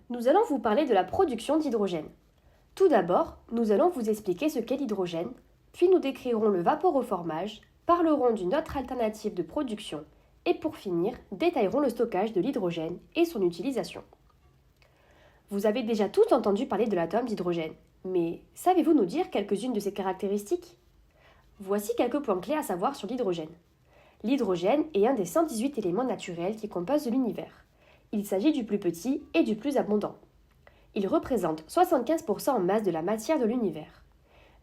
Nous allons vous parler de la production d'hydrogène. Tout d'abord, nous allons vous expliquer ce qu'est l'hydrogène, puis nous décrirons le vaporoformage, parlerons d'une autre alternative de production et pour finir, détaillerons le stockage de l'hydrogène et son utilisation. Vous avez déjà tous entendu parler de l'atome d'hydrogène, mais savez-vous nous dire quelques-unes de ses caractéristiques? Voici quelques points clés à savoir sur l'hydrogène. L'hydrogène est un des 118 éléments naturels qui composent l'univers. Il s'agit du plus petit et du plus abondant. Il représente 75% en masse de la matière de l'univers.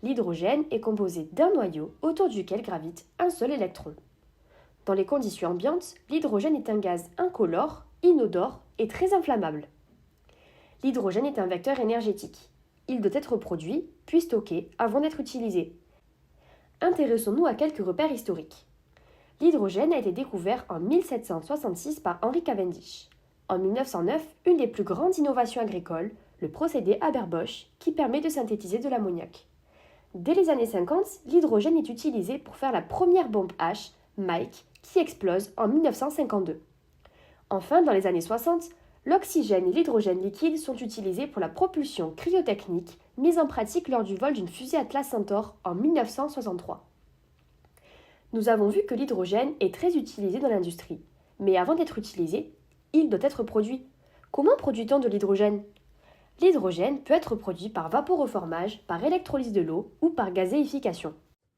L'hydrogène est composé d'un noyau autour duquel gravite un seul électron. Dans les conditions ambiantes, l'hydrogène est un gaz incolore, inodore et très inflammable. L'hydrogène est un vecteur énergétique. Il doit être produit, puis stocké avant d'être utilisé. Intéressons-nous à quelques repères historiques. L'hydrogène a été découvert en 1766 par Henry Cavendish. En 1909, une des plus grandes innovations agricoles, le procédé Haber-Bosch, qui permet de synthétiser de l'ammoniac. Dès les années 50, l'hydrogène est utilisé pour faire la première bombe H, Mike, qui explose en 1952. Enfin, dans les années 60, l'oxygène et l'hydrogène liquide sont utilisés pour la propulsion cryotechnique mise en pratique lors du vol d'une fusée Atlas Centaure en 1963. Nous avons vu que l'hydrogène est très utilisé dans l'industrie, mais avant d'être utilisé, il doit être produit. Comment produit-on de l'hydrogène? L'hydrogène peut être produit par vaporoformage, par électrolyse de l'eau ou par gazéification.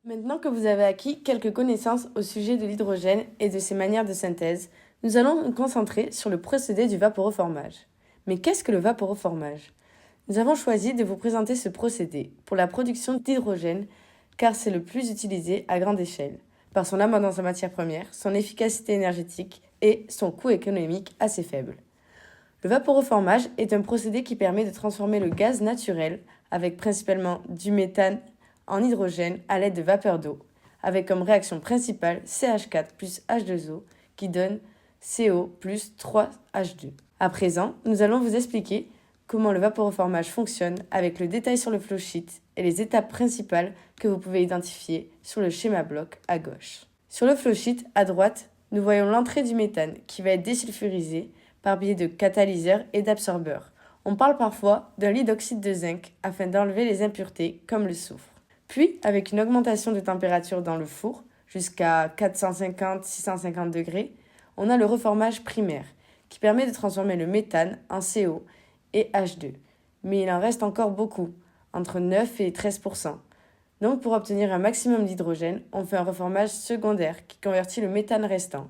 Maintenant que vous avez acquis quelques connaissances au sujet de l'hydrogène et de ses manières de synthèse, nous allons nous concentrer sur le procédé du vaporoformage. Mais qu'est-ce que le vaporoformage? Nous avons choisi de vous présenter ce procédé pour la production d'hydrogène car c'est le plus utilisé à grande échelle, par son abondance en matière première, son efficacité énergétique et son coût économique assez faible. Le vaporoformage est un procédé qui permet de transformer le gaz naturel, avec principalement du méthane, en hydrogène à l'aide de vapeur d'eau, avec comme réaction principale CH4 plus H2O qui donne CO plus 3H2. À présent, nous allons vous expliquer comment le vaporoformage fonctionne avec le détail sur le flowsheet et les étapes principales que vous pouvez identifier sur le schéma bloc à gauche. Sur le flowsheet, à droite, nous voyons l'entrée du méthane qui va être désulfurisé par biais de catalyseurs et d'absorbeurs. On parle parfois d'un lit d'oxyde de zinc afin d'enlever les impuretés comme le soufre. Puis, avec une augmentation de température dans le four, jusqu'à 450-650 degrés, on a le reformage primaire, qui permet de transformer le méthane en CO et H2. Mais il en reste encore beaucoup, entre 9 et 13%. Donc, pour obtenir un maximum d'hydrogène, on fait un reformage secondaire qui convertit le méthane restant.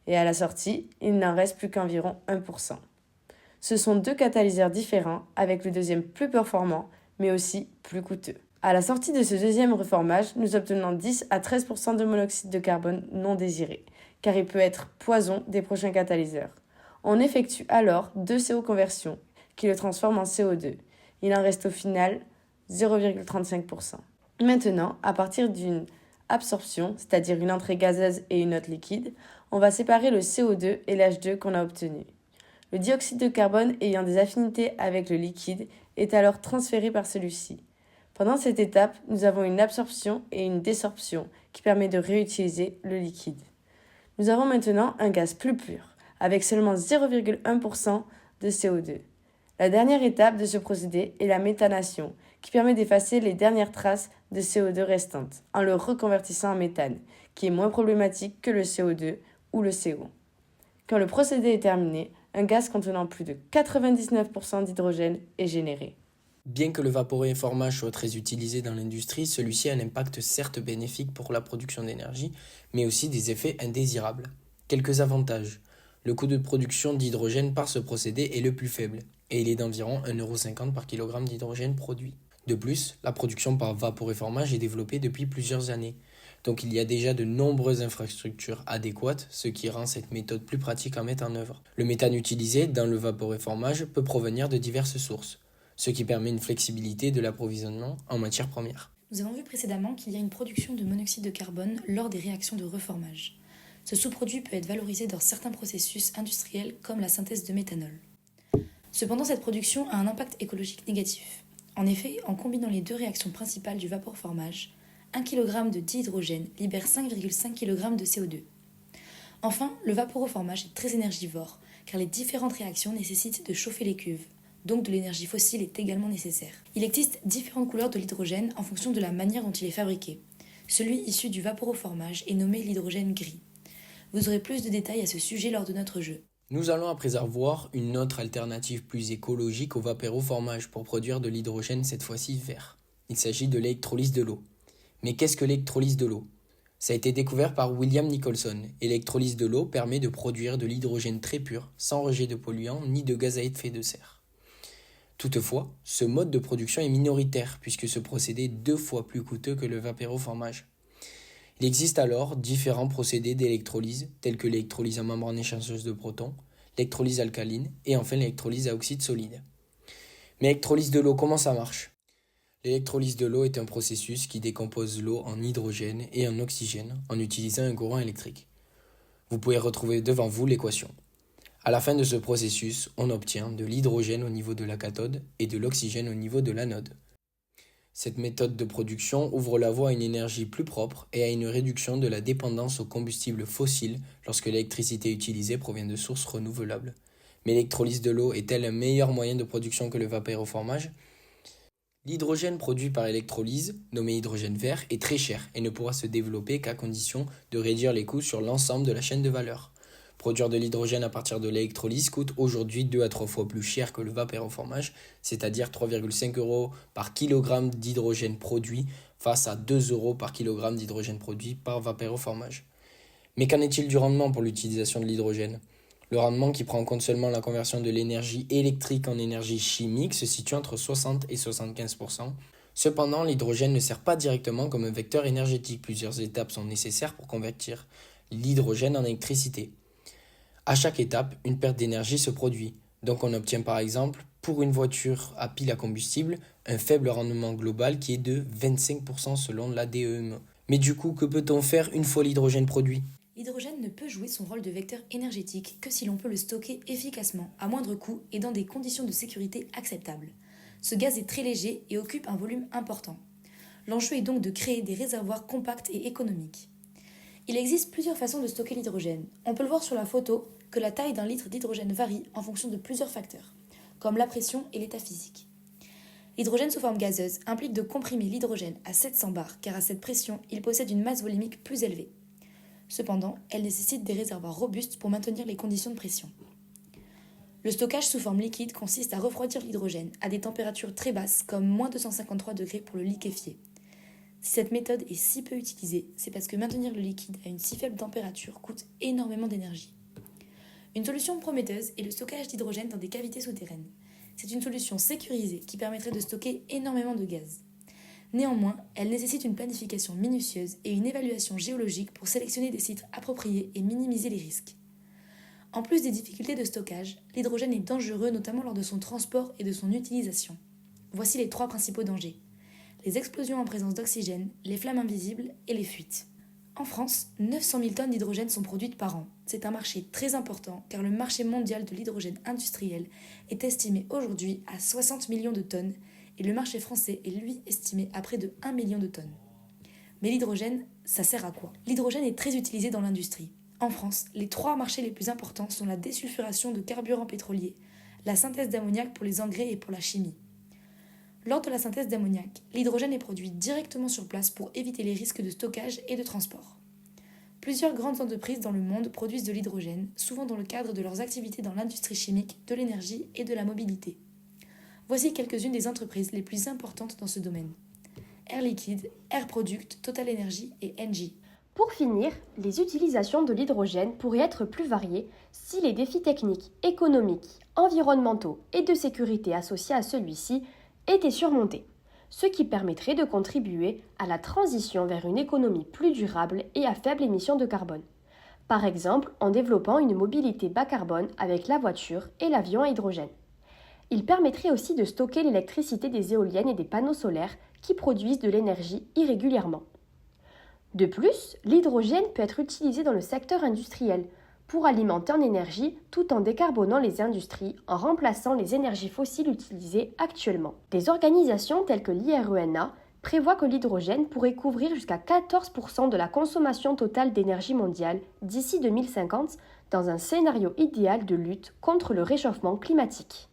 Et à la sortie, il n'en reste plus qu'environ 1%. Ce sont deux catalyseurs différents, avec le deuxième plus performant, mais aussi plus coûteux. À la sortie de ce deuxième reformage, nous obtenons 10 à 13% de monoxyde de carbone non désiré, car il peut être poison des prochains catalyseurs. On effectue alors deux CO conversions, qui le transforment en CO2. Il en reste au final 0,35%. Maintenant, à partir d'une absorption, c'est-à-dire une entrée gazeuse et une autre liquide, on va séparer le CO2 et l'H2 qu'on a obtenu. Le dioxyde de carbone ayant des affinités avec le liquide est alors transféré par celui-ci. Pendant cette étape, nous avons une absorption et une désorption qui permet de réutiliser le liquide. Nous avons maintenant un gaz plus pur, avec seulement 0,1% de CO2. La dernière étape de ce procédé est la méthanation, qui permet d'effacer les dernières traces de CO2 restantes, en le reconvertissant en méthane, qui est moins problématique que le CO2 ou le CO. Quand le procédé est terminé, un gaz contenant plus de 99% d'hydrogène est généré. Bien que le vaporoformage soit très utilisé dans l'industrie, celui-ci a un impact certes bénéfique pour la production d'énergie, mais aussi des effets indésirables. Quelques avantages. Le coût de production d'hydrogène par ce procédé est le plus faible, et il est d'environ 1,50 € par kg d'hydrogène produit. De plus, la production par vaporoformage est développée depuis plusieurs années, donc il y a déjà de nombreuses infrastructures adéquates, ce qui rend cette méthode plus pratique à mettre en œuvre. Le méthane utilisé dans le vaporoformage peut provenir de diverses sources, ce qui permet une flexibilité de l'approvisionnement en matières premières. Nous avons vu précédemment qu'il y a une production de monoxyde de carbone lors des réactions de reformage. Ce sous-produit peut être valorisé dans certains processus industriels comme la synthèse de méthanol. Cependant, cette production a un impact écologique négatif. En effet, en combinant les deux réactions principales du vaporoformage, 1 kg de dihydrogène libère 5,5 kg de CO2. Enfin, le vaporoformage est très énergivore, car les différentes réactions nécessitent de chauffer les cuves. donc de l'énergie fossile est également nécessaire. Il existe différentes couleurs de l'hydrogène en fonction de la manière dont il est fabriqué. Celui issu du vaporoformage est nommé l'hydrogène gris. Vous aurez plus de détails à ce sujet lors de notre jeu. Nous allons à présent voir une autre alternative plus écologique au vaporoformage pour produire de l'hydrogène, cette fois-ci vert. Il s'agit de l'électrolyse de l'eau. Mais qu'est-ce que l'électrolyse de l'eau ? Ça a été découvert par William Nicholson. L'électrolyse de l'eau permet de produire de l'hydrogène très pur, sans rejet de polluants ni de gaz à effet de serre. Toutefois, ce mode de production est minoritaire puisque ce procédé est 2 fois plus coûteux que le vaporoformage. Il existe alors différents procédés d'électrolyse, tels que l'électrolyse à membrane échangeuse de protons, l'électrolyse alcaline et enfin l'électrolyse à oxyde solide. Mais l'électrolyse de l'eau, comment ça marche ? L'électrolyse de l'eau est un processus qui décompose l'eau en hydrogène et en oxygène en utilisant un courant électrique. Vous pouvez retrouver devant vous l'équation. À la fin de ce processus, on obtient de l'hydrogène au niveau de la cathode et de l'oxygène au niveau de l'anode. Cette méthode de production ouvre la voie à une énergie plus propre et à une réduction de la dépendance aux combustibles fossiles lorsque l'électricité utilisée provient de sources renouvelables. Mais l'électrolyse de l'eau est-elle un meilleur moyen de production que le vaporoformage ? L'hydrogène produit par électrolyse, nommé hydrogène vert, est très cher et ne pourra se développer qu'à condition de réduire les coûts sur l'ensemble de la chaîne de valeur. Produire de l'hydrogène à partir de l'électrolyse coûte aujourd'hui 2 à 3 fois plus cher que le vaporoformage, c'est-à-dire 3,5 € par kilogramme d'hydrogène produit face à 2 € par kilogramme d'hydrogène produit par vaporoformage. Mais qu'en est-il du rendement pour l'utilisation de l'hydrogène ? Le rendement, qui prend en compte seulement la conversion de l'énergie électrique en énergie chimique, se situe entre 60 et 75%. Cependant, l'hydrogène ne sert pas directement comme un vecteur énergétique. Plusieurs étapes sont nécessaires pour convertir l'hydrogène en électricité. À chaque étape, une perte d'énergie se produit. Donc on obtient par exemple, pour une voiture à pile à combustible, un faible rendement global qui est de 25% selon l'ADEME. Mais du coup, que peut-on faire une fois l'hydrogène produit ? L'hydrogène ne peut jouer son rôle de vecteur énergétique que si l'on peut le stocker efficacement, à moindre coût et dans des conditions de sécurité acceptables. Ce gaz est très léger et occupe un volume important. L'enjeu est donc de créer des réservoirs compacts et économiques. Il existe plusieurs façons de stocker l'hydrogène. On peut le voir sur la photo que la taille d'un litre d'hydrogène varie en fonction de plusieurs facteurs, comme la pression et l'état physique. L'hydrogène sous forme gazeuse implique de comprimer l'hydrogène à 700 bars car à cette pression, il possède une masse volumique plus élevée. Cependant, elle nécessite des réservoirs robustes pour maintenir les conditions de pression. Le stockage sous forme liquide consiste à refroidir l'hydrogène à des températures très basses comme moins 253 degrés pour le liquéfier. Si cette méthode est si peu utilisée, c'est parce que maintenir le liquide à une si faible température coûte énormément d'énergie. Une solution prometteuse est le stockage d'hydrogène dans des cavités souterraines. C'est une solution sécurisée qui permettrait de stocker énormément de gaz. Néanmoins, elle nécessite une planification minutieuse et une évaluation géologique pour sélectionner des sites appropriés et minimiser les risques. En plus des difficultés de stockage, l'hydrogène est dangereux notamment lors de son transport et de son utilisation. Voici les 3 principaux dangers. Les explosions en présence d'oxygène, les flammes invisibles et les fuites. En France, 900 000 tonnes d'hydrogène sont produites par an. C'est un marché très important car le marché mondial de l'hydrogène industriel est estimé aujourd'hui à 60 millions de tonnes et le marché français est lui estimé à près de 1 million de tonnes. Mais l'hydrogène, ça sert à quoi ? L'hydrogène est très utilisé dans l'industrie. En France, les 3 marchés les plus importants sont la désulfuration de carburants pétroliers, la synthèse d'ammoniac pour les engrais et pour la chimie. Lors de la synthèse d'ammoniac, l'hydrogène est produit directement sur place pour éviter les risques de stockage et de transport. Plusieurs grandes entreprises dans le monde produisent de l'hydrogène, souvent dans le cadre de leurs activités dans l'industrie chimique, de l'énergie et de la mobilité. Voici quelques-unes des entreprises les plus importantes dans ce domaine. Air Liquide, Air Product, Total Energy et Engie. Pour finir, les utilisations de l'hydrogène pourraient être plus variées si les défis techniques, économiques, environnementaux et de sécurité associés à celui-ci étaient surmontés, ce qui permettrait de contribuer à la transition vers une économie plus durable et à faible émission de carbone. Par exemple, en développant une mobilité bas carbone avec la voiture et l'avion à hydrogène. Il permettrait aussi de stocker l'électricité des éoliennes et des panneaux solaires qui produisent de l'énergie irrégulièrement. De plus, l'hydrogène peut être utilisé dans le secteur industriel pour alimenter en énergie tout en décarbonant les industries en remplaçant les énergies fossiles utilisées actuellement. Des organisations telles que l'IRENA prévoient que l'hydrogène pourrait couvrir jusqu'à 14% de la consommation totale d'énergie mondiale d'ici 2050 dans un scénario idéal de lutte contre le réchauffement climatique.